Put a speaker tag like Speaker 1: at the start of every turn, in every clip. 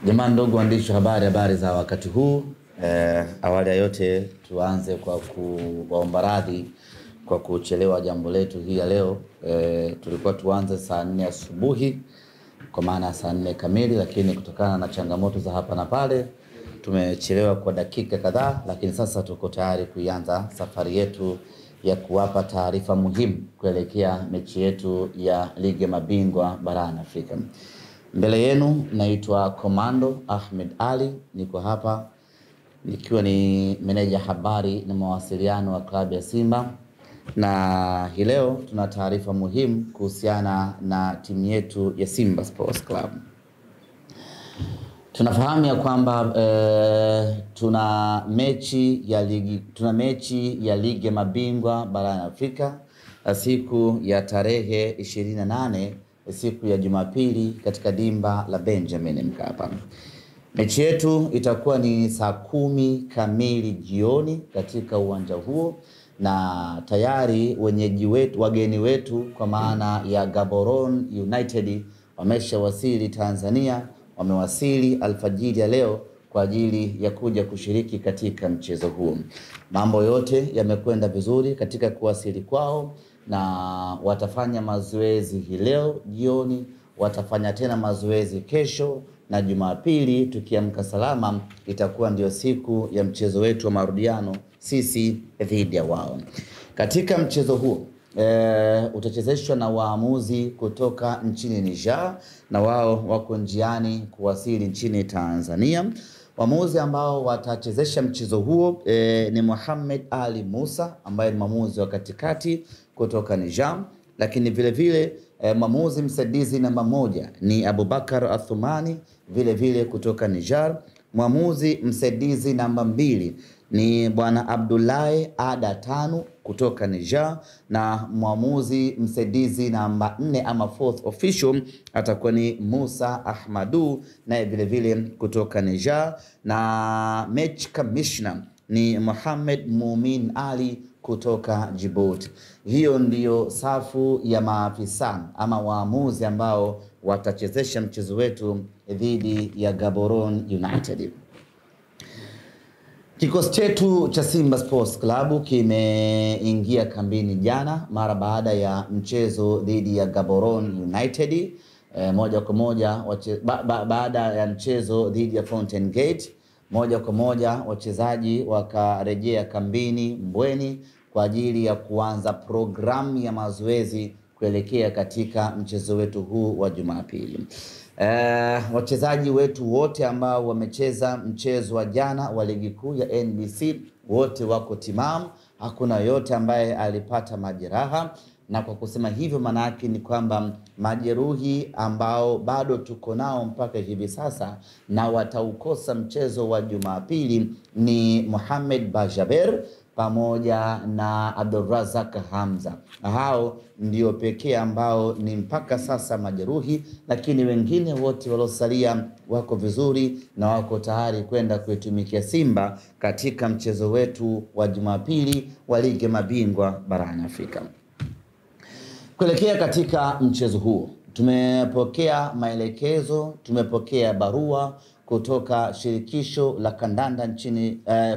Speaker 1: Jamani ndugu waandishi habari za wakati huu. Awali ya yote tuanze kwa kuwaomba radhi kwa kuchelewa jambo letu hii ya leo. Tulikuwa tuanze saa 4 asubuhi kwa maana saa 4 kamili, lakini kutokana na changamoto za hapa na pale tumechelewa kwa dakika kadhaa, lakini sasa tuko tayari kuanza safari yetu ya kuwapa taarifa muhimu kuelekea mechi yetu ya Ligi ya Mabingwa barani Afrika. Mbele yenu naitwa Komando Ahmed Ali, niko hapa nikiwa ni meneja habari na mawasiliano wa klabu ya Simba, na hii leo tuna taarifa muhimu kuhusiana na timu yetu ya Simba Sports Club. Tunafahamu ya kwamba tuna mechi ya ligi ya mabingwa barani Afrika siku ya tarehe 28 siku ya Jumapili katika dimba la Benjamin Mkapa. Mechi yetu itakuwa ni saa 10 kamili jioni katika uwanja huo, na tayari wageni wetu kwa maana ya Gaborone United wameshawasili Tanzania. Wamewasili alfajiri ya leo kwa ajili ya kuja kushiriki katika mchezo huo. Mambo yote yamekwenda vizuri katika kuwasili kwao, na watafanya mazoezi hii leo jioni, watafanya tena mazoezi kesho, na Jumapili tukiamka salama itakuwa ndio siku ya mchezo wetu wa marudiano sisi dhidi ya wao. Katika mchezo huo utachezeshwa na waamuzi kutoka nchini Niger, na wao wako njiani kuwasili nchini Tanzania. Waamuzi ambao watachezesha mchezo huo ni Mohamed Ali Musa ambaye ni mwamuzi wa katikati kutoka Niger, lakini vile vile mwamuzi msaidizi namba 1 ni Abubakar Athumani vile vile kutoka Niger. Mwamuzi msaidizi namba 2 ni bwana Abdullahi Ada Tanu kutoka Niger, na mwamuzi msaidizi namba 4 ama 4th official atakuwa ni Musa Ahmadu naye vile vile kutoka Niger, na match commissioner ni Mohamed Mumin Ali kutoka Djibouti. Hiyo ndiyo safu ya maafisa ama waamuzi ambao watachezesha mchezo wetu dhidi ya Gaborone United. Kikosi chetu cha Simba Sports Club kimeingia kambini jana mara baada ya mchezo dhidi ya Gaborone United. Moja kwa moja baada ya mchezo dhidi ya Fountain Gate, moja kwa moja wachezaji wakarejea kambini Mbweni kwa ajili ya kuanza programu ya mazoezi kuelekea katika mchezo wetu huu wa Jumapili. Wachezaji wetu wote ambao wamecheza mchezo wa jana wa ligi kuu ya NBC wote wako timamu, hakuna yote ambaye alipata majeraha. Na kwa kusema hivyo maana yake ni kwamba majeruhi ambao bado tuko nao mpaka hivi sasa na wataukosa mchezo wa Jumapili ni Mohamed Bajaber pamoja na Abdulrazak Hamza. Hao ndio pekee ambao ni mpaka sasa majeruhi, lakini wengine wote waliosalia wako vizuri na wako tayari kwenda kuitumikia Simba katika mchezo wetu wa Jumapili wa Ligi ya Mabingwa barani Afrika. Kuelekea katika mchezo huo tumepokea maelekezo, tumepokea barua kutoka shirikisho la kandanda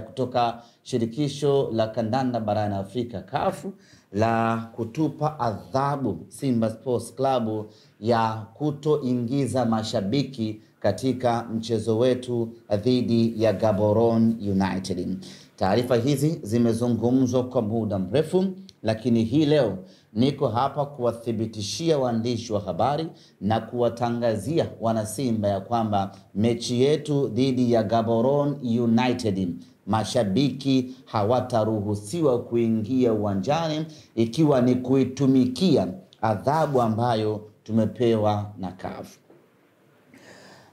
Speaker 1: kutoka shirikisho la kandanda barani Afrika CAF, la kutupa adhabu Simba Sports Club ya kutoingiza mashabiki katika mchezo wetu dhidi ya Gaborone United. Taarifa hizi zimezungumzwa kwa muda mrefu, lakini hii leo niko hapa kuwathibitishia waandishi wa habari na kuwatangazia wanasimba ya kwamba mechi yetu dhidi ya Gaborone United mashabiki hawataruhusiwa kuingia uwanjani, ikiwa ni kuitumikia adhabu ambayo tumepewa na CAF.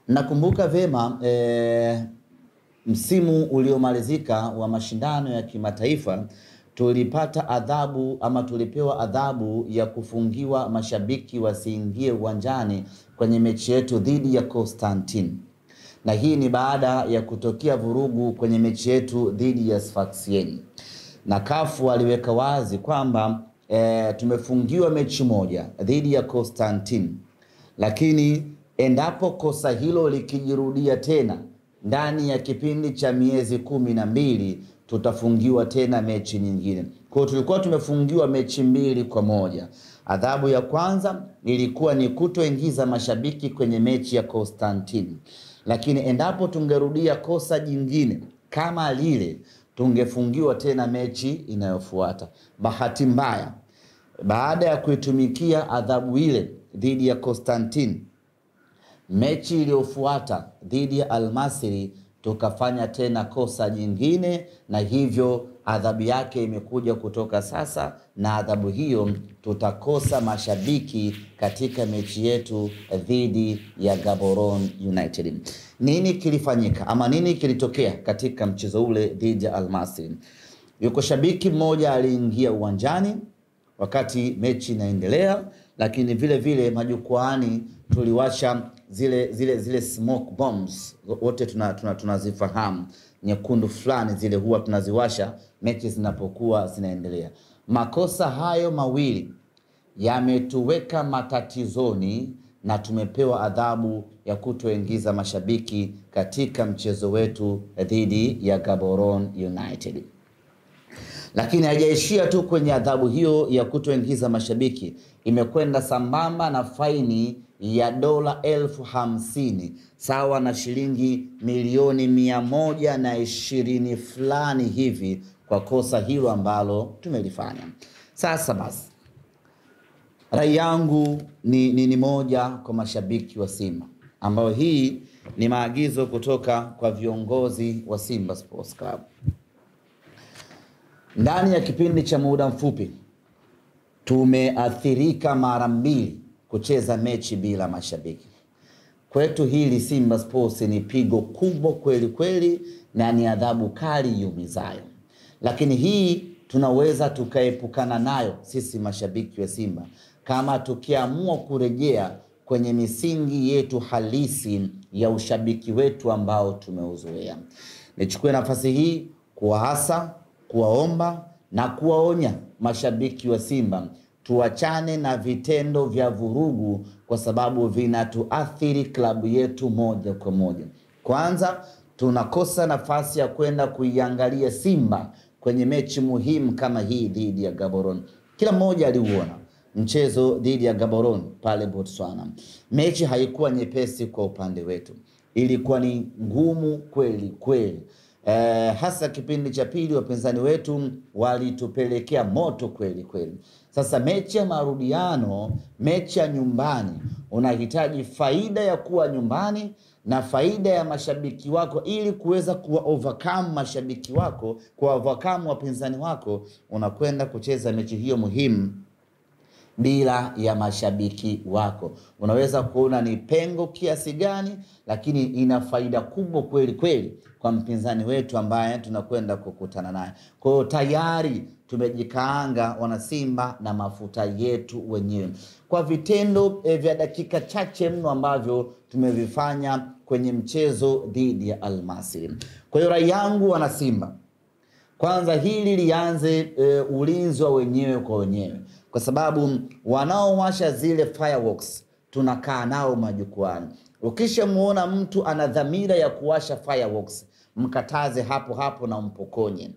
Speaker 1: Nakumbuka vema msimu uliomalizika wa mashindano ya kimataifa tulipata adhabu ama tulipewa adhabu ya kufungiwa mashabiki wasiingie uwanjani kwenye mechi yetu dhidi ya Constantine, na hii ni baada ya kutokea vurugu kwenye mechi yetu dhidi ya Sfaxien. Na CAF waliweka wazi kwamba tumefungiwa mechi moja dhidi ya Constantine, lakini endapo kosa hilo likijirudia tena ndani ya kipindi cha miezi 12, tutafungiwa tena mechi nyingine. Kwa hiyo tulikuwa tumefungiwa mechi 2-1. Adhabu ya kwanza ilikuwa ni kutoingiza mashabiki kwenye mechi ya Constantine. Lakini endapo tungerudia kosa jingine kama lile, tungefungiwa tena mechi inayofuata. Bahati mbaya, baada ya kuitumikia adhabu ile dhidi ya Constantine, mechi iliyofuata dhidi ya Al-Masry tukafanya tena kosa jingine, na hivyo adhabu yake imekuja kutoka sasa, na adhabu hiyo tutakosa mashabiki katika mechi yetu dhidi ya Gaborone United. Nini kilifanyika ama nini kilitokea katika mchezo ule dhidi ya Al-Masry? Yuko shabiki mmoja aliingia uwanjani wakati mechi inaendelea, lakini vile vile majukwaani tuliwasha zile smoke bombs, wote tunazifahamu, nyekundu fulani zile huwa tunaziwasha mechi zinapokuwa zinaendelea. Makosa hayo mawili yametuweka matatizoni na tumepewa adhabu ya kutoingiza mashabiki katika mchezo wetu dhidi ya Gaborone United. Lakini haijaishia tu kwenye adhabu hiyo ya kutoingiza mashabiki, imekwenda sambamba na faini ya dola 50,000 sawa na shilingi milioni 120 fulani hivi kwa kosa hilo ambalo tumelifanya. Sasa basi, rai yangu ni moja kwa mashabiki wa Simba, ambao hii ni maagizo kutoka kwa viongozi wa Simba Sports Club. Ndani ya kipindi cha muda mfupi tumeathirika mara 2 kucheza mechi bila mashabiki. Kwetu hili Simba Sports ni pigo kubwa kweli kweli, na ni adhabu kali yumizayo. Lakini hii tunaweza tukaepukana nayo sisi mashabiki wa Simba kama tukiamua kurejea kwenye misingi yetu halisi ya ushabiki wetu ambao tumeuzoea. Nichukue nafasi hii kuwahasa, kuwaomba na kuwaonya mashabiki wa Simba tuachane na vitendo vya vurugu, kwa sababu vinatuathiri klabu yetu moja kwa moja. Kwanza, tunakosa nafasi ya kwenda kuiangalia Simba kwenye mechi muhimu kama hii dhidi ya Gaborone. Kila mmoja aliuona mchezo dhidi ya Gaborone pale Botswana. Mechi haikuwa nyepesi kwa upande wetu, ilikuwa ni ngumu kweli kweli. Hasa kipindi cha pili wapinzani wetu walitupelekea moto kweli kweli. Sasa mechi ya marudiano, mechi ya nyumbani, unahitaji faida ya kuwa nyumbani na faida ya mashabiki wako, ili kuweza kuwa overcome mashabiki wako, kuwa overcome wapinzani wako. Unakwenda kucheza mechi hiyo muhimu bila ya mashabiki wako. Unaweza kuona ni pengo kiasi gani, lakini ina faida kubwa kweli kweli kwa mpinzani wetu ambaye tunakwenda kukutana naye. Kwa hiyo tayari tumejikaanga wana Simba na mafuta yetu wenyewe kwa vitendo vya dakika chache mno ambavyo tumevifanya kwenye mchezo dhidi ya Al-Masry. Kwa hiyo rai yangu wana Simba, kwanza hili lianze ulinzi wa wenyewe kwa wenyewe, kwa sababu wanaowasha zile fireworks tunakaa nao majukwani. Ukishamuona mtu ana dhamira ya kuwasha fireworks, mkataze hapo hapo na mpokonye.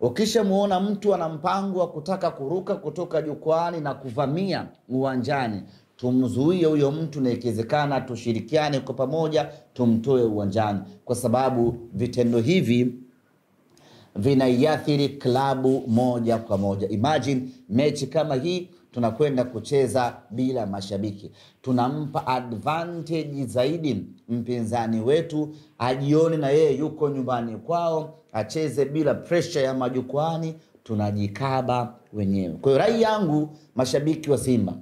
Speaker 1: Ukishamuona mtu ana mpango wa kutaka kuruka kutoka jukwani na kuvamia uwanjani, tumzuie huyo mtu, na ikiwezekana tushirikiane kwa pamoja tumtoe uwanjani, kwa sababu vitendo hivi vinaiathiri klabu moja kwa moja. Imagine mechi kama hii tunakwenda kucheza bila mashabiki, tunampa advantage zaidi mpinzani wetu, ajione na yeye yuko nyumbani kwao, acheze bila pressure ya majukwani, tunajikaba wenyewe. Kwa hiyo rai yangu mashabiki wa Simba,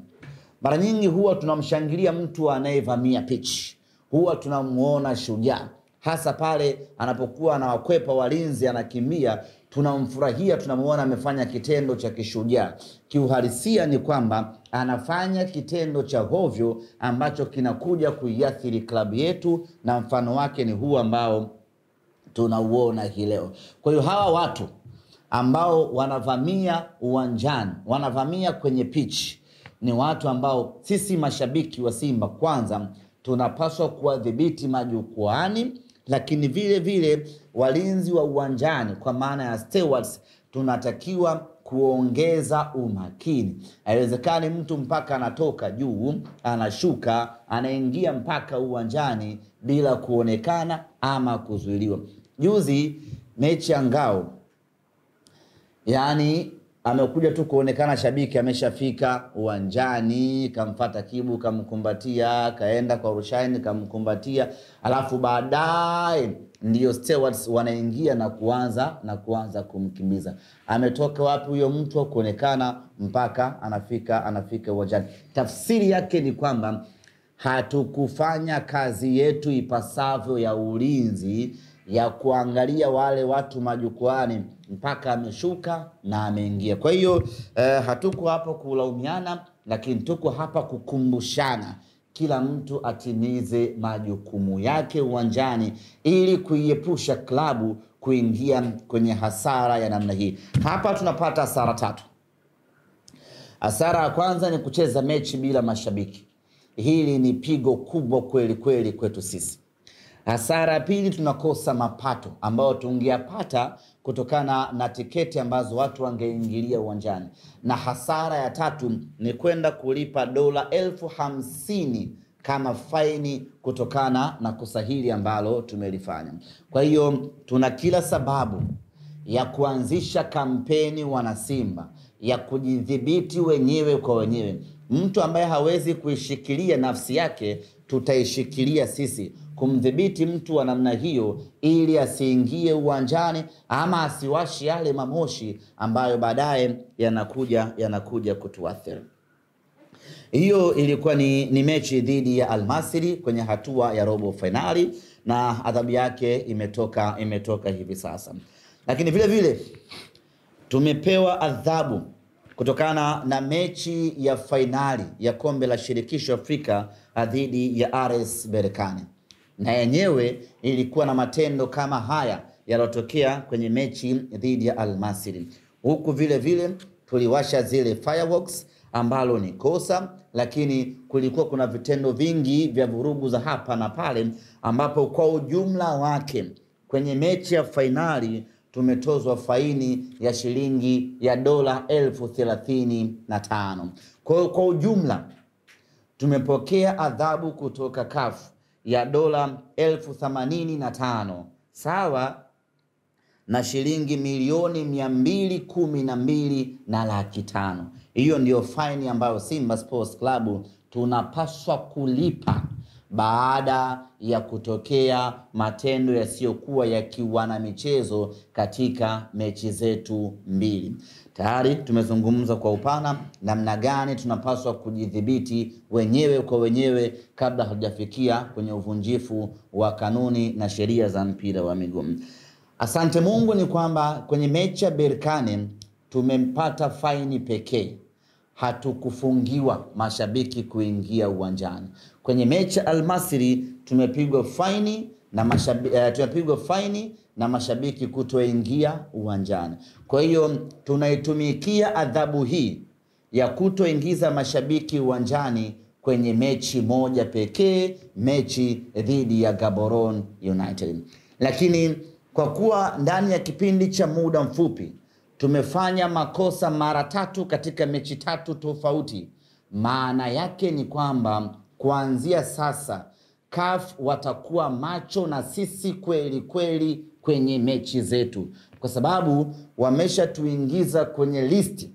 Speaker 1: mara nyingi huwa tunamshangilia mtu anayevamia pitch, huwa tunamuona shujaa, hasa pale anapokuwa anawakwepa walinzi anakimbia, tunamfurahia, tunamuona amefanya kitendo cha kishujaa. Kiuhalisia ni kwamba anafanya kitendo cha hovyo ambacho kinakuja kuiathiri klabu yetu, na mfano wake ni huu ambao tunauona hii leo. Kwa hiyo hawa watu ambao wanavamia uwanjani, wanavamia kwenye pitch, ni watu ambao sisi mashabiki wa Simba kwanza tunapaswa kuwadhibiti majukwaani, lakini vile vile walinzi wa uwanjani kwa maana ya stewards tunatakiwa kuongeza umakini. Haiwezekani mtu mpaka anatoka juu, anashuka, anaingia mpaka uwanjani bila kuonekana ama kuzuiliwa. Juzi mechi ya ngao, yani amekuja tu kuonekana shabiki ameshafika uwanjani, kamfuata Kibu, kamkumbatia, kaenda kwa Rushaini, kamkumbatia, alafu baadaye ndio stewards wanaingia na kuanza kumkimbiza. Ametoka wapi huyo mtu kuonekana mpaka anafika uwanjani? Tafsiri yake ni kwamba hatukufanya kazi yetu ipasavyo ya ulinzi, ya kuangalia wale watu majukwaani mpaka ameshuka na ameingia. Kwa hiyo hatuko hapa kulaumiana, lakini tuko hapa kukumbushana kila mtu atimize majukumu yake uwanjani ili kuiepusha klabu kuingia kwenye hasara ya namna hii. Hapa tunapata hasara tatu. Hasara ya kwanza ni kucheza mechi bila mashabiki. Hili ni pigo kubwa kweli kweli kwetu sisi. Hasara ya pili, tunakosa mapato ambayo tungeyapata kutokana na tiketi ambazo watu wangeingilia uwanjani. Na hasara ya tatu ni kwenda kulipa dola 50,000 kama faini kutokana na kosa hili ambalo tumelifanya. Kwa hiyo tuna kila sababu ya kuanzisha kampeni wanasimba ya kujidhibiti wenyewe kwa wenyewe. Mtu ambaye hawezi kuishikilia nafsi yake, tutaishikilia sisi kumdhibiti mtu wa namna hiyo ili asiingie uwanjani ama asiwashi yale mamoshi ambayo baadaye yanakuja kutuathiri. Hiyo ilikuwa ni mechi dhidi ya Al Masry kwenye hatua ya robo finali, na adhabu yake imetoka hivi sasa. Lakini vile vile tumepewa adhabu kutokana na mechi ya finali ya kombe la shirikisho Afrika dhidi ya RS Berkane. Na yenyewe ilikuwa na matendo kama haya yalotokea kwenye mechi dhidi ya Al Masry. Huku vile vile tuliwasha zile fireworks ambalo ni kosa, lakini kulikuwa kuna vitendo vingi vya vurugu za hapa na pale, ambapo kwa ujumla wake kwenye mechi ya finali tumetozwa faini ya shilingi ya dola 35,000. Kwa ujumla tumepokea adhabu kutoka CAF ya dola 85,000 sawa na shilingi milioni 212 na laki 5. Hiyo ndio faini ambayo Simba Sports Club tunapaswa kulipa baada ya kutokea matendo yasiyokuwa ya kiwana michezo katika mechi zetu mbili. Tayari tumezungumza kwa upana namna gani tunapaswa kujidhibiti wenyewe kwa wenyewe kabla hatujafikia kwenye uvunjifu wa kanuni na sheria za mpira wa miguu. Asante Mungu ni kwamba kwenye mechi ya Berkane tumempata faini pekee. Hatukufungiwa mashabiki kuingia uwanjani. Kwenye mechi Al Masry tumepigwa faini na mashabiki kutoingia uwanjani. Kwa hiyo tunaitumikia adhabu hii ya kutoingiza mashabiki uwanjani kwenye mechi moja pekee, mechi dhidi ya Gaborone United. Lakini kwa kuwa ndani ya kipindi cha muda mfupi tumefanya makosa mara 3 katika mechi 3 tofauti, maana yake ni kwamba kuanzia sasa CAF watakuwa macho na sisi kweli kweli kwenye mechi zetu, kwa sababu wameshatuingiza kwenye listi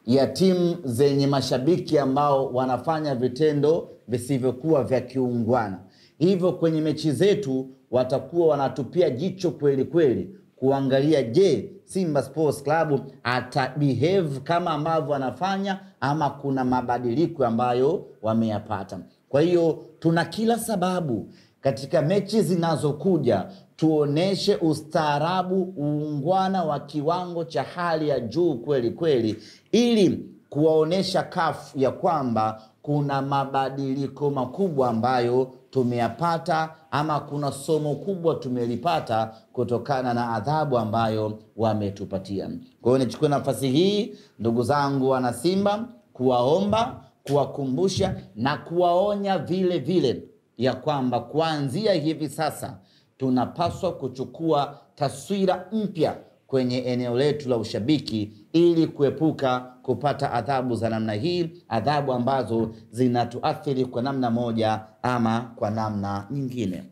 Speaker 1: ya timu zenye mashabiki ambao wanafanya vitendo visivyokuwa vya kiungwana. Hivyo kwenye mechi zetu watakuwa wanatupia jicho kweli kweli kuangalia, je, Simba Sports Club atabehave kama ambavyo wanafanya ama kuna mabadiliko ambayo wameyapata. Kwa hiyo tuna kila sababu katika mechi zinazokuja tuoneshe ustaarabu, uungwana wa kiwango cha hali ya juu kweli kweli, ili kuwaonesha CAF ya kwamba kuna mabadiliko makubwa ambayo tumeyapata ama kuna somo kubwa tumelipata kutokana na adhabu ambayo wametupatia. Kwa hiyo nichukue nafasi hii ndugu zangu wana Simba kuwaomba kuwakumbusha na kuwaonya vile vile ya kwamba kuanzia hivi sasa tunapaswa kuchukua taswira mpya kwenye eneo letu la ushabiki ili kuepuka kupata adhabu za namna hii, adhabu ambazo zinatuathiri kwa namna moja ama kwa namna nyingine.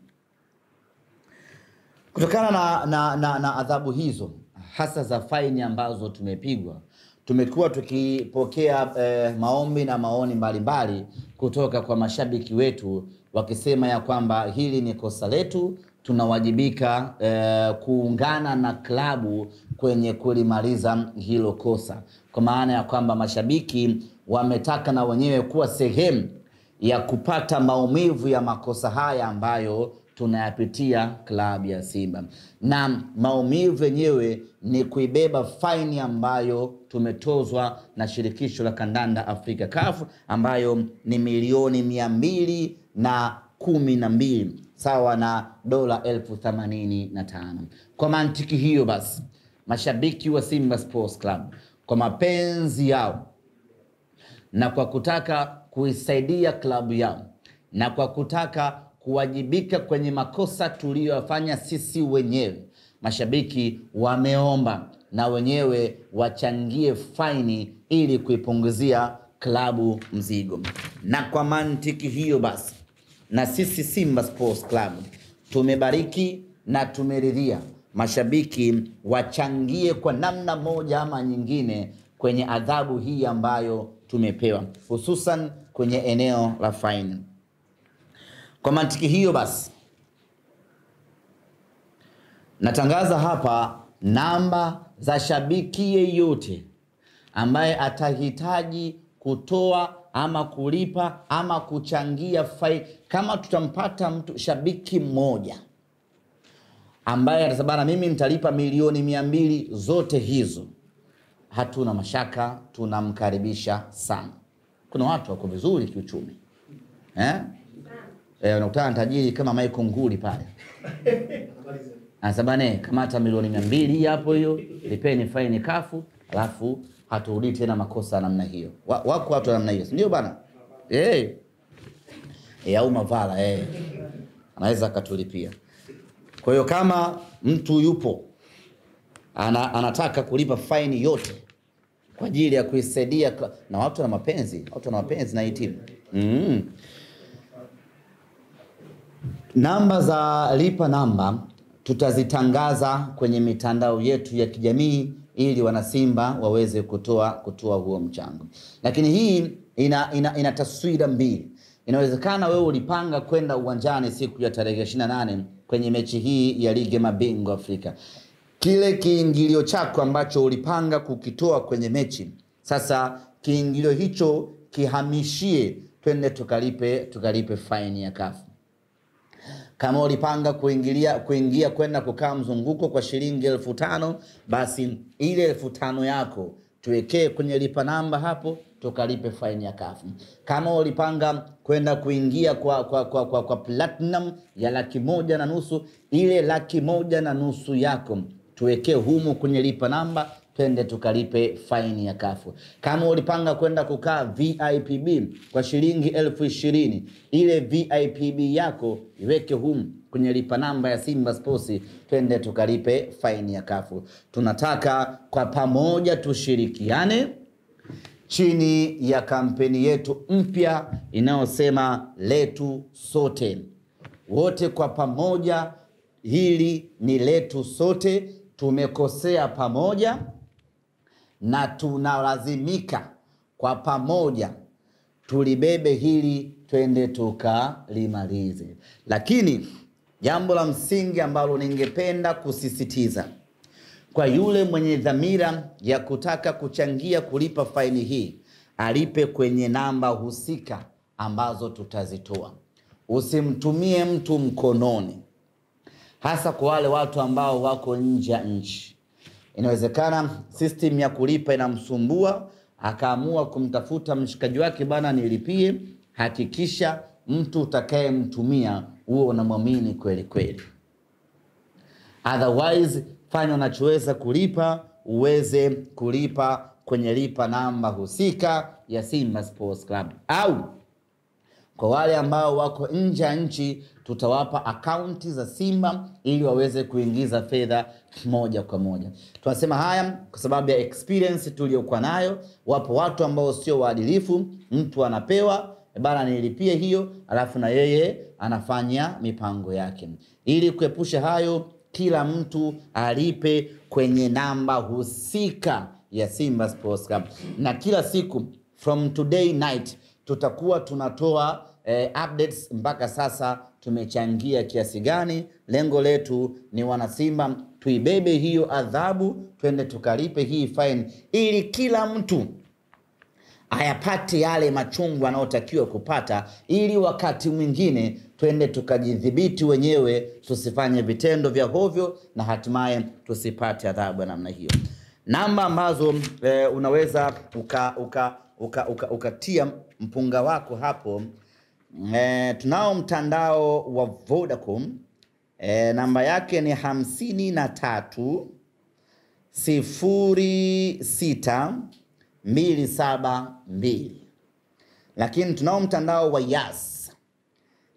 Speaker 1: Kutokana na adhabu hizo hasa za faini ambazo tumepigwa, tumekuwa tukipokea maombi na maoni mbalimbali kutoka kwa mashabiki wetu wakisema ya kwamba hili ni kosa letu, tunawajibika kuungana na klabu kwenye kulimaliza hilo kosa. Kwa maana ya kwamba mashabiki wametaka na wenyewe kuwa sehemu ya kupata maumivu ya makosa haya ambayo tunayapitia klabu ya Simba. Na maumivu yenyewe ni kuibeba faini ambayo tumetozwa na shirikisho la kandanda Afrika CAF, ambayo ni milioni 212 sawa na dola 85,000. Kwa mantiki hiyo basi, mashabiki wa Simba Sports Club kwa mapenzi yao na kwa kutaka kuisaidia klabu yao na kwa kutaka kuwajibika kwenye makosa tuliyofanya sisi wenyewe, mashabiki wameomba na wenyewe wachangie faini ili kuipunguzia klabu mzigo. Na kwa mantiki hiyo basi, na sisi Simba Sports Club tumebariki na tumeridhia mashabiki wachangie kwa namna moja ama nyingine kwenye adhabu hii ambayo tumepewa, hususan kwenye eneo la faini. Kwa mantiki hiyo basi, natangaza hapa namba za shabiki yeyote ambaye atahitaji kutoa ama kulipa ama kuchangia faini. Kama tutampata mtu shabiki mmoja ambaye atasema mimi nitalipa milioni 200 zote hizo, hatuna mashaka, tunamkaribisha sana. Kuna watu wako vizuri kiuchumi. Unakutana tajiri kama Michael Nguli pale. Anasema kamata milioni 200 hapo, hiyo lipeni faini kafu, alafu haturudi tena makosa namna hiyo. Wako watu namna hiyo, ndio bana? Au mavala anaweza akatulipia. Kwa hiyo kama mtu yupo anataka kulipa faini yote kwa ajili ya kuisaidia na watu na mapenzi, na hii timu. Namba za lipa namba tutazitangaza kwenye mitandao yetu ya kijamii ili wanasimba waweze kutoa huo mchango. Lakini hii ina taswira mbili. Inawezekana wewe ulipanga kwenda uwanjani siku ya tarehe 28 kwenye mechi hii ya ligi mabingwa Afrika. Kile kiingilio chako ambacho ulipanga kukitoa kwenye mechi, sasa kiingilio hicho kihamishie, twende tukalipe faini ya CAF. Kama ulipanga kuingia kwenda kukaa mzunguko kwa shilingi 5,000, basi ile 5,000 yako tuwekee kwenye lipa namba hapo, tukalipe faini ya CAF. Kama ulipanga kwenda kuingia kwa platinum ya 150,000, ile 150,000 yako tuwekee humu kwenye lipa namba, twende tukalipe faini ya CAF. Kama ulipanga kwenda kukaa VIPB kwa shilingi 20,000, ile VIPB yako iweke humu kwenye lipa namba ya Simba Sports, twende tukalipe faini ya CAF. Tunataka kwa pamoja tushirikiane chini ya kampeni yetu mpya inayosema letu sote. Wote kwa pamoja, hili ni letu sote. Tumekosea pamoja na tunalazimika kwa pamoja tulibebe hili, twende tukalimalize. Lakini jambo la msingi ambalo ningependa kusisitiza kwa yule mwenye dhamira ya kutaka kuchangia kulipa faini hii, alipe kwenye namba husika ambazo tutazitoa. Usimtumie mtu mkononi, hasa kwa wale watu ambao wako nje ya nchi. Inawezekana system ya kulipa inamsumbua, akaamua kumtafuta mshikaji wake, bana nilipie. Hakikisha mtu utakayemtumia huo unamwamini kweli kweli. Otherwise fanya unachoweza kulipa, uweze kulipa kwenye lipa namba husika ya Simba Sports Club, au kwa wale ambao wako nje ya nchi tutawapa akaunti za Simba ili waweze kuingiza fedha moja kwa moja. Tunasema haya kwa sababu ya experience tuliyokuwa nayo. Wapo watu ambao sio waadilifu, mtu anapewa bana nilipie hiyo, alafu na yeye anafanya mipango yake. Ili kuepusha hayo, kila mtu alipe kwenye namba husika ya Simba Sports Club. Na kila siku from today night tutakuwa tunatoa updates mpaka sasa tumechangia kiasi gani. Lengo letu ni wanasimba tuibebe hiyo adhabu, twende tukalipe hii fine, ili kila mtu ayapate yale machungu anayotakiwa kupata, ili wakati mwingine twende tukajidhibiti wenyewe, tusifanye vitendo vya hovyo na hatimaye tusipate adhabu namna hiyo. Namba ambazo unaweza ukatia mpunga wako hapo. Tunao mtandao wa Vodacom, namba yake ni 53 06 272. Lakini tunao mtandao wa Yas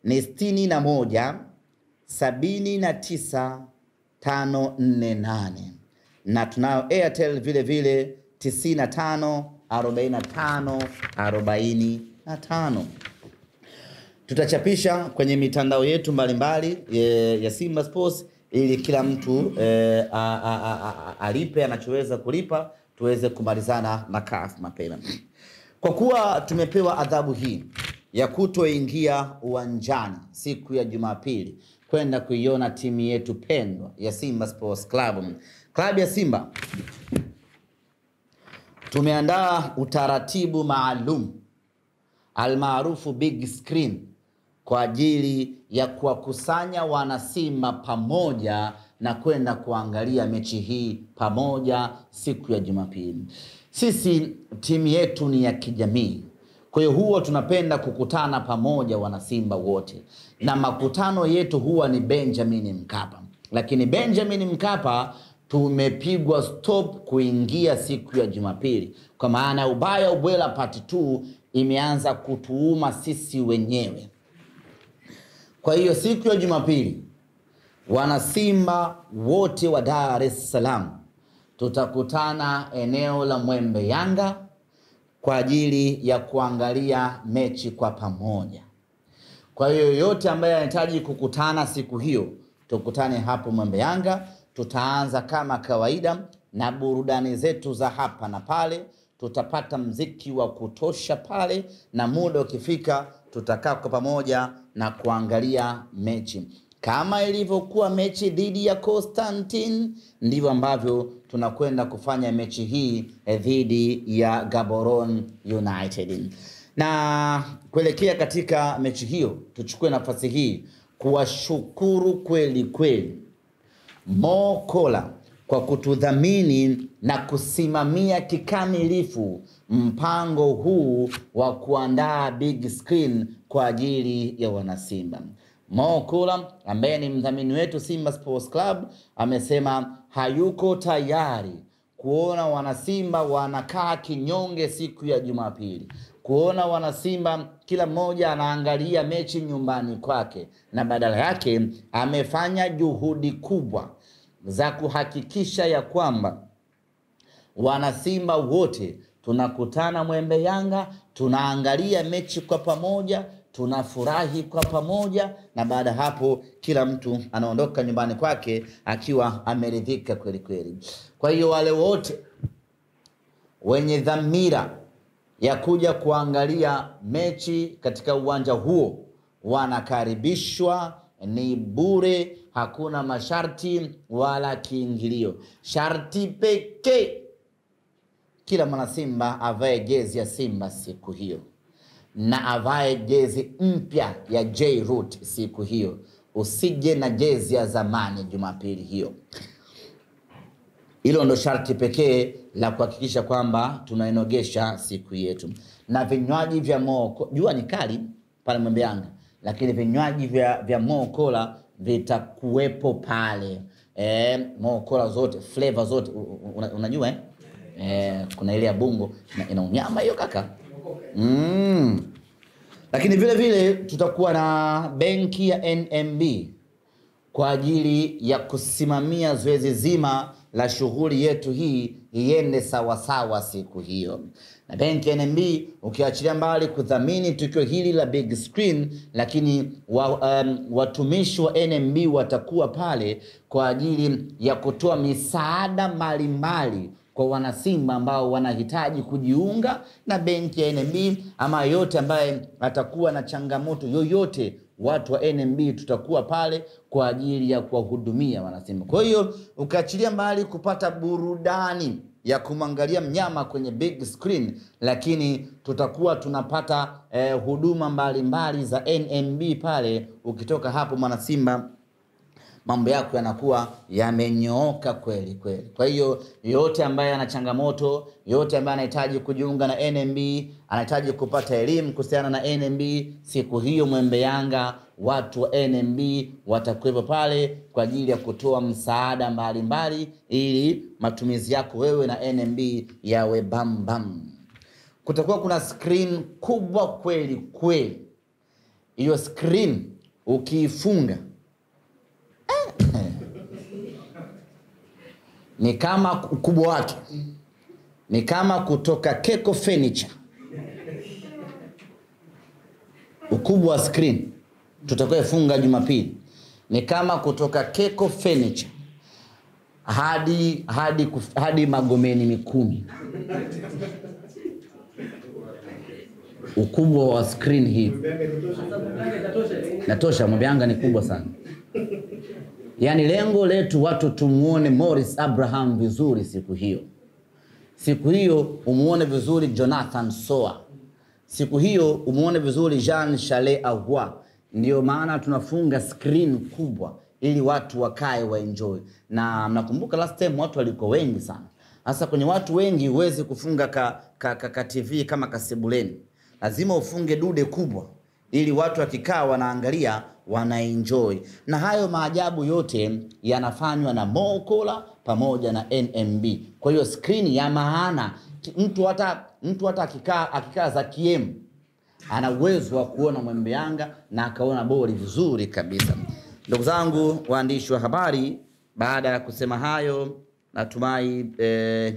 Speaker 1: ni 61 79 548, na tunao Airtel vile vile 95 45 45. Tutachapisha kwenye mitandao yetu mbalimbali ya Simba Sports ili kila mtu alipe anachoweza kulipa, tuweze kumalizana na CAF mapema. Kwa kuwa tumepewa adhabu hii ya kutoingia uwanjani siku ya Jumapili kwenda kuiona timu yetu pendwa ya Simba Sports Club, klabu ya Simba, tumeandaa utaratibu maalum almaarufu big screen kwa ajili ya kuwakusanya wanasimba pamoja na kwenda kuangalia mechi hii pamoja siku ya Jumapili. Sisi timu yetu ni ya kijamii, kwa hiyo huwa tunapenda kukutana pamoja wanasimba wote, na makutano yetu huwa ni Benjamin Mkapa. Lakini Benjamin Mkapa tumepigwa stop kuingia siku ya Jumapili, kwa maana ubaya ubwela part 2 imeanza kutuuma sisi wenyewe. Kwa hiyo siku ya Jumapili wanasimba wote wa Dar es Salaam tutakutana eneo la Mwembe Yanga kwa ajili ya kuangalia mechi kwa pamoja. Kwa hiyo yote ambaye anahitaji kukutana siku hiyo, tukutane hapo Mwembe Yanga. Tutaanza kama kawaida na burudani zetu za hapa na pale. Tutapata mziki wa kutosha pale, na muda ukifika tutakaa kwa pamoja na kuangalia mechi. Kama ilivyokuwa mechi dhidi ya Constantine, ndivyo ambavyo tunakwenda kufanya mechi hii dhidi ya Gaborone United. Na kuelekea katika mechi hiyo, tuchukue nafasi hii kuwashukuru kweli kweli Mo Kola kwa kutudhamini na kusimamia kikamilifu mpango huu wa kuandaa big screen kwa ajili ya wanasimba. Mo Kola ambaye ni mdhamini wetu Simba Sports Club amesema hayuko tayari kuona wanasimba wanakaa kinyonge siku ya Jumapili, kuona wanasimba kila mmoja anaangalia mechi nyumbani kwake, na badala yake amefanya juhudi kubwa za kuhakikisha ya kwamba wanasimba wote tunakutana Mwembe Yanga, tunaangalia mechi kwa pamoja, tunafurahi kwa pamoja, na baada hapo kila mtu anaondoka nyumbani kwake akiwa ameridhika kweli kweli. Kwa hiyo wale wote wenye dhamira ya kuja kuangalia mechi katika uwanja huo wanakaribishwa, ni bure, hakuna masharti wala kiingilio. Sharti pekee kila mwanasimba avae jezi ya Simba siku hiyo, na avae jezi mpya ya J-Root siku hiyo. Usije na jezi ya zamani Jumapili hiyo. Hilo ndo sharti pekee la kuhakikisha kwamba tunainogesha siku yetu. Na vinywaji vya Mo, jua ni kali pale Mwembe Yanga, lakini vinywaji vya Mo Kola vitakuwepo pale. Mo Kola zote, flavor zote, unajua Kuna ile ya Bungo ina unyama hiyo kaka. Lakini vile vile tutakuwa na benki ya NMB kwa ajili ya kusimamia zoezi zima la shughuli yetu hii iende sawa sawa siku hiyo. Na benki ya NMB ukiachilia mbali kudhamini tukio hili la big screen, lakini watumishi wa NMB watakuwa pale kwa ajili ya kutoa misaada mbalimbali kwa wanasimba ambao wanahitaji kujiunga na benki ya NMB, ama yote ambaye atakuwa na changamoto yoyote, watu wa NMB tutakuwa pale kwa ajili ya kuwahudumia wanasimba. Kwa hiyo ukaachilia mbali kupata burudani ya kumwangalia mnyama kwenye big screen, lakini tutakuwa tunapata huduma mbalimbali za NMB pale. Ukitoka hapo mwanasimba, mambo yako yanakuwa yamenyooka kweli kweli. Kwa hiyo yote ambaye ana changamoto, yote ambaye anahitaji kujiunga na NMB, anahitaji kupata elimu kuhusiana na NMB, siku hiyo Mwembe Yanga watu wa NMB watakuwepo pale kwa ajili ya kutoa msaada mbalimbali ili matumizi yako wewe na NMB yawe bam bam. Kutakuwa kuna screen kubwa kweli kweli. Hiyo screen ukiifunga ni kama ukubwa wake ni kama kutoka Keko Furniture. Ukubwa wa screen tutakayofunga Jumapili ni kama kutoka Keko Furniture hadi Magomeni 10. Ukubwa wa screen hii natosha. Mwembe Yanga ni kubwa sana. Yani lengo letu watu tumuone Morris Abraham vizuri siku hiyo. Siku hiyo umuone vizuri Jonathan Soa. Siku hiyo umuone vizuri Jean Charles Ahoua. Ndio maana tunafunga screen kubwa ili watu wakae wa enjoy. Na mnakumbuka last time watu walikuwa wengi sana. Hasa kwenye watu wengi huwezi kufunga ka TV kama kasebuleni. Lazima ufunge dude kubwa ili watu wakikaa wanaangalia wana enjoy. Na hayo maajabu yote yanafanywa na Mokola pamoja na NMB. Kwa hiyo screen ya maana, mtu hata akikaa za KM ana uwezo wa kuona Mwembe Yanga na akaona boli vizuri kabisa. Ndugu zangu waandishi wa habari, baada ya kusema hayo natumai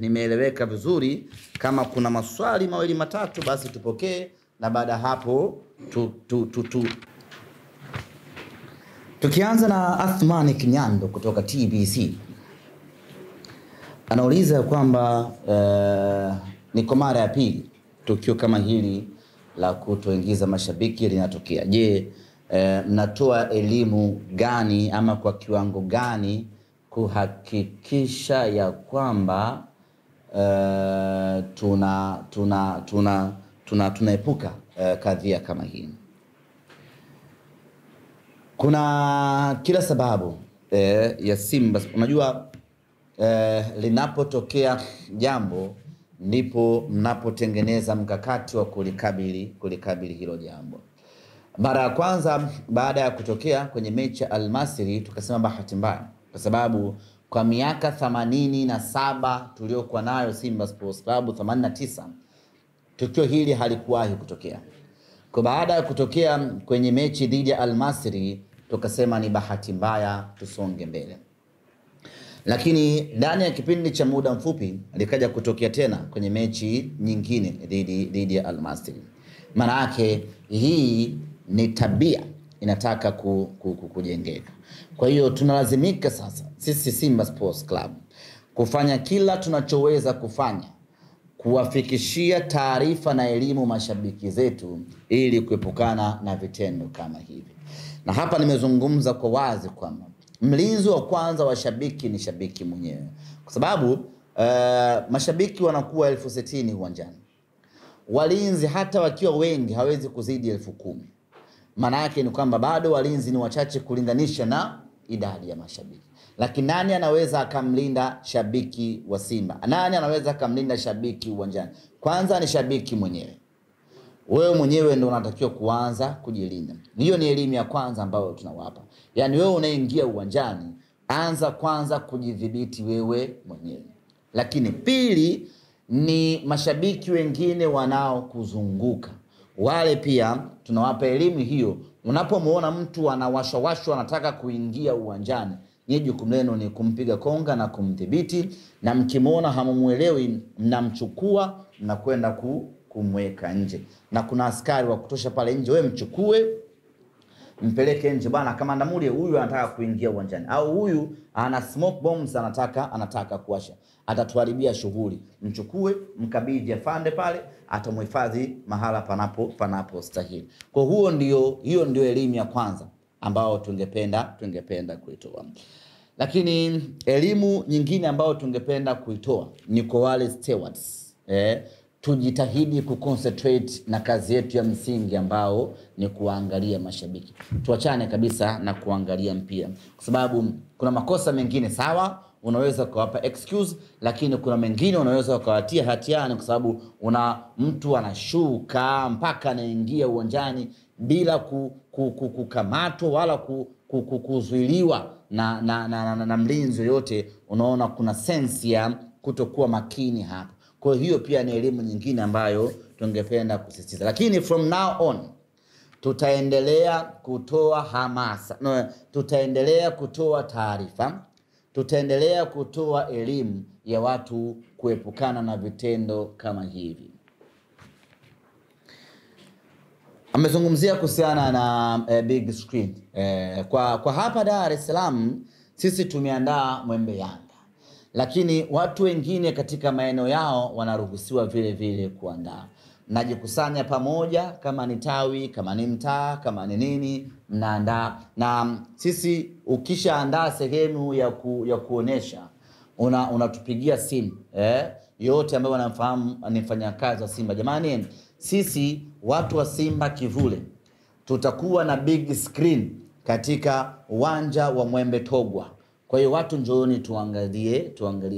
Speaker 1: nimeeleweka vizuri. Kama kuna maswali mawili matatu basi tupokee, na baada hapo tukianza na Athmani Kinyando kutoka TBC. Anauliza kwamba ni kwa mara ya pili tukio kama hili la kutoingiza mashabiki linatokea. Je, mnatoa elimu gani ama kwa kiwango gani kuhakikisha ya kwamba tunaepuka kadhia kama hii? Kuna kila sababu ya Simba. Unajua linapotokea jambo ndipo mnapotengeneza mkakati wa kulikabili hilo jambo. Mara ya kwanza baada ya kutokea kwenye mechi ya Al-Masry tukasema bahati mbaya, kwa sababu kwa miaka 87 tuliokuwa nayo Simba Sports Club, 89 tukio hili halikuwahi kutokea. Kwa baada ya kutokea kwenye mechi dhidi ya Al-Masry tukasema ni bahati mbaya, tusonge mbele. Lakini ndani ya kipindi cha muda mfupi likaja kutokea tena kwenye mechi nyingine dhidi ya Al-Masry. Maana yake hii ni tabia inataka kujengeka. Kwa hiyo tunalazimika sasa sisi Simba Sports Club kufanya kila tunachoweza kufanya kuwafikishia taarifa na elimu mashabiki zetu ili kuepukana na vitendo kama hivi. Na hapa nimezungumza kwa wazi kwamba mlinzi wa kwanza wa shabiki ni shabiki mwenyewe. Kwa sababu mashabiki wanakuwa 60,000 uwanjani. Walinzi hata wakiwa wengi hawezi kuzidi 10,000. Maana yake ni kwamba bado walinzi ni wachache kulinganisha na idadi ya mashabiki. Lakini nani anaweza akamlinda shabiki wa Simba? Nani anaweza akamlinda shabiki uwanjani? Kwanza ni shabiki mwenyewe. Wewe mwenyewe ndio unatakiwa kuanza kujilinda. Hiyo ni elimu ya kwanza ambayo tunawapa. Yaani wewe unaingia uwanjani, anza kwanza kujidhibiti wewe mwenyewe. Lakini pili, ni mashabiki wengine wanaokuzunguka. Wale pia tunawapa elimu hiyo. Unapomuona mtu anawashawashwa anataka kuingia uwanjani, ni jukumu lenu ni kumpiga konga na kumdhibiti, na mkimuona hamumuelewi mnamchukua na kwenda kumweka nje. Na kuna askari wa kutosha pale nje, wewe mchukue mpeleke nje bana, kama ndamuri huyu anataka kuingia uwanjani, au huyu ana smoke bombs anataka kuwasha, atatuharibia shughuli. Mchukue, mkabidhi afande pale, atamhifadhi mahala panapo stahili. Kwa hiyo ndio elimu ya kwanza ambao tungependa kuitoa. Lakini elimu nyingine ambao tungependa kuitoa ni kwa wale stewards. Tujitahidi kuconcentrate na kazi yetu ya msingi ambao ni kuangalia mashabiki. Tuachane kabisa na kuangalia mpira, kwa sababu kuna makosa mengine sawa unaweza kuwapa excuse, lakini kuna mengine unaweza kuwatia hatiani, kwa sababu mtu anashuka mpaka anaingia uwanjani bila kukamatwa wala kuzuiliwa na mlinzi yote. Unaona kuna sense ya kutokuwa makini hapa. Kwa hiyo pia ni elimu nyingine ambayo tungependa kusisitiza. Lakini from now on tutaendelea kutoa hamasa, tutaendelea kutoa taarifa, tutaendelea kutoa elimu ya watu kuepukana na vitendo kama hivi. Amezungumzia kuhusiana na big screen. Kwa hapa Dar es Salaam sisi tumeandaa Mwembe Yanga, lakini watu wengine katika maeneo yao wanaruhusiwa vile vile kuandaa. Najikusanya pamoja, kama ni tawi, kama ni mtaa, kama ni nini, mnaandaa. Na sisi ukishaandaa sehemu ya kuonesha, unatupigia simu. Yote ambao wanafahamu ni mfanyakazi wa Simba, jamani, sisi watu wa Simba Kivule tutakuwa na big screen katika uwanja wa Mwembe Togwa. Kwa hiyo watu njooni tuangalie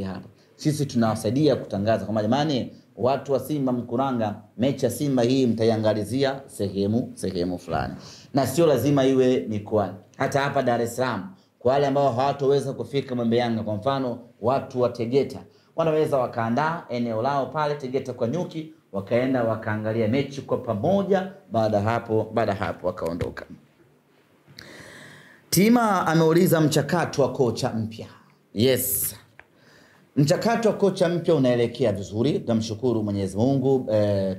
Speaker 1: hapa. Sisi tunawasaidia kutangaza kama jamani, watu wa Simba Mkuranga, mechi ya Simba hii mtaiangalizia sehemu fulani. Na sio lazima iwe mikoani. Hata hapa Dar es Salaam, kwa wale ambao hawatoweza kufika Mwembe Yanga, kwa mfano watu wa Tegeta wanaweza wakaandaa eneo lao pale Tegeta kwa Nyuki, wakaenda wakaangalia mechi kwa pamoja, baada hapo wakaondoka. Tima ameuliza mchakato wa kocha mpya. Yes. Mchakato wa kocha mpya unaelekea vizuri. Tunamshukuru Mwenyezi Mungu.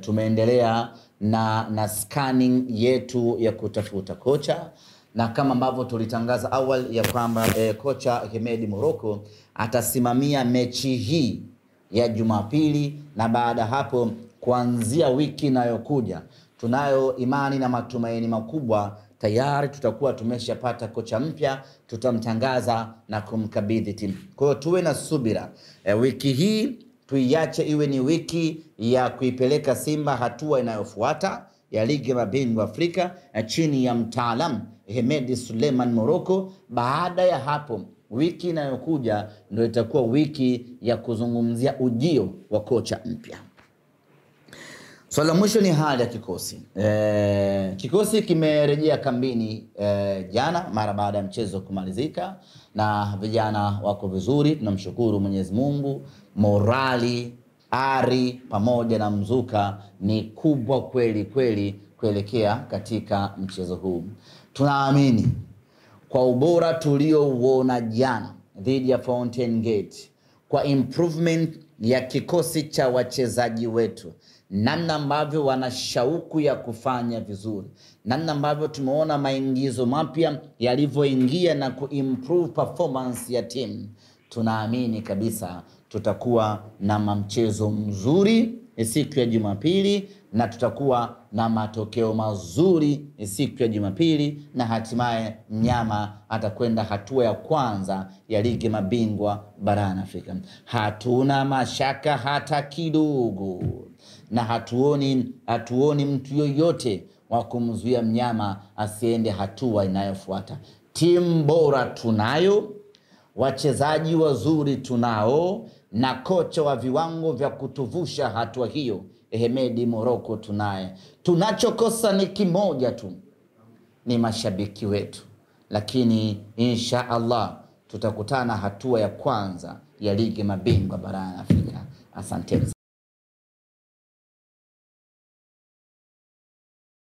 Speaker 1: Tumeendelea na scanning yetu ya kutafuta kocha, na kama ambavyo tulitangaza awali ya kwamba kocha Hemedi Morocco atasimamia mechi hii ya Jumapili, na baada hapo kuanzia wiki inayokuja tunayo imani na matumaini makubwa tayari tutakuwa tumeshapata kocha mpya, tutamtangaza na kumkabidhi timu. Kwa hiyo tuwe na subira. Wiki hii tuiache iwe ni wiki ya kuipeleka Simba hatua inayofuata ya ligi ya mabingwa Afrika chini ya mtaalamu Hemedi Suleiman Morocco. Baada ya hapo wiki inayokuja ndio itakuwa wiki ya kuzungumzia ujio wa kocha mpya. Swala mwisho ni hali ya kikosi. Kikosi kimerejea kambini jana mara baada ya mchezo kumalizika, na vijana wako vizuri, tunamshukuru Mwenyezi Mungu. Morali, ari pamoja na mzuka ni kubwa kweli kuelekea katika mchezo huu. Tunaamini kwa ubora tuliouona jana dhidi ya Fountain Gate, kwa improvement ya kikosi cha wachezaji wetu, namna ambavyo wana shauku ya kufanya vizuri, namna ambavyo tumeona maingizo mapya yalivyoingia na kuimprove performance ya team, tunaamini kabisa tutakuwa na mchezo mzuri siku ya Jumapili, na tutakuwa na matokeo mazuri siku ya Jumapili, na hatimaye mnyama atakwenda hatua ya kwanza ya ligi mabingwa barani Afrika. Hatuna mashaka hata kidogo, na hatuoni mtu yoyote wa kumzuia mnyama asiende hatua inayofuata. Timu bora tunayo, wachezaji wazuri tunao, na kocha wa viwango vya kutuvusha hatua hiyo Hemedi Morocco tunaye. Tunachokosa ni kimoja tu, ni mashabiki wetu, lakini insha Allah tutakutana hatua ya kwanza ya ligi mabingwa barani Afrika. Asante.